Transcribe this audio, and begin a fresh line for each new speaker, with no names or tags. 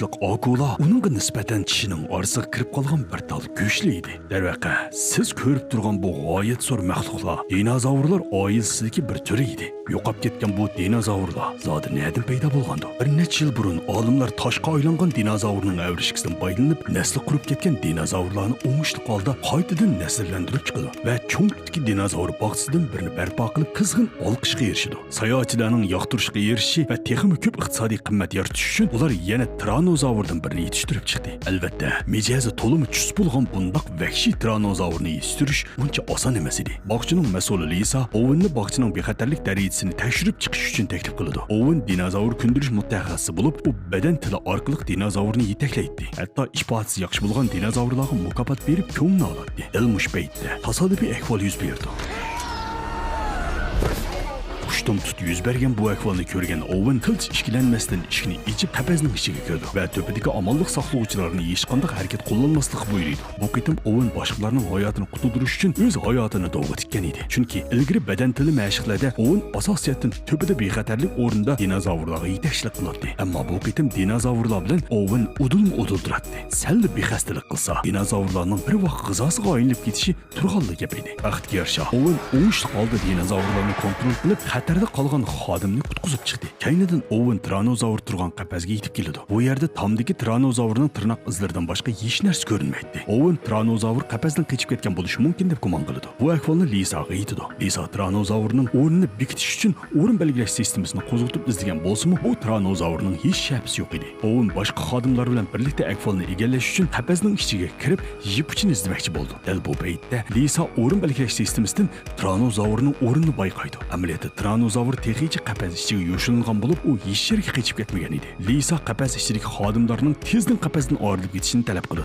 qo'rqinchli akula uningga nisbatan tishining orasiga kirib qolgan bir tal go'shli edi. Darvaqa, siz ko'rib turgan bu g'oyat zo'r maxluqlar dinozavrlar oilasidagi bir turi edi. Yo'qolib ketgan bu dinozavrlar zodi nereden paydo bo'lgandi? Bir necha yil burun olimlar toshqa aylangan dinozavrning avrishkisidan foydalanib, nasli qurib ketgan dinozavrlarni o'ngishli holda qaytadan nasllantirib chiqdi va cho'ngtiki dinozavr bog'chisidan birini barpo qilib qizg'in olqishga erishdi. Sayohatchilarning yoqtirishiga erishishi va texnik ko'p iqtisodiy qimmat yaratish uchun ular yana tiranozavrdan birini yetishtirib chiqdi. Albatta, mijozi to'limi chus bo'lgan bundoq vahshiy tiranozavrni yetishtirish uncha oson emas edi. Bog'chining mas'uli Lisa Owenni bog'chining bexatarlik darajasini tekshirib chiqish uchun taklif qildi. Owen dinozavr kundirish mutaxassisi bo'lib, u badan tili orqali dinozavrni yetaklaydi. Hatto ifodasi yaxshi bo'lgan dinozavrlarga mukofot berib ko'ngli oladi. Ilmush paytda tasodifiy ahvol yuz berdi. Ushtum tut yuz bergan bu ahvolni ko'rgan Owen qilch ishkilanmasdan ishini ichib qafasning ichiga kirdi va to'pidagi amonlik saqlovchilarni hech qanday harakat qo'llanmaslikni buyurdi. Bu qitim Owen boshqalarning hayotini qutuldirish uchun o'z hayotini dovga tikkan edi. Chunki ilgari badan tili mashqlarda Owen asosiyatdan to'pida bexatarlik o'rnida dinozavrlarga yetakchilik qiladi. Ammo bu qitim dinozavrlar bilan Owen udildiradi. Sal bexastalik qilsa, dinozavrlarning bir vaqt g'izosiga aylanib ketishi turg'anli gap edi. Baxtga yarasha Owen o'ngishli holda dinozavrlarni kontrol qilib xatarda qolgan xodimni qutqizib chiqdi. Keynidan Owen tiranozavr turgan qafasga yetib keldi. Bu yerda tomdagi tiranozavrning tirnoq izlaridan boshqa hech narsa ko'rinmaydi. Owen tiranozavr qafasdan qochib ketgan bo'lishi mumkin deb gumon qildi. Bu ahvolni Lisaga aytdi. Lisa tiranozavrning o'rnini bekitish uchun o'rin belgilash sistemasini qo'zg'atib izlagan bo'lsa-mu, bu tiranozavrning hech shapsi yo'q edi. Owen boshqa xodimlar bilan birlikda ahvolni egallash uchun qafasning ichiga kirib, yipuchini izlamoqchi bo'ldi. Dal bu paytda Lisa o'rin belgilash sistemasidan tiranozavrning o'rnini bayqaydi. Amaliyotda tiranozavr texicha qafas ichiga yo'shilingan bo'lib, u hech yerga qochib ketmagan edi. Lisa qafas ichidagi xodimlarning tezdan qafasdan ayrilib ketishini talab qildi.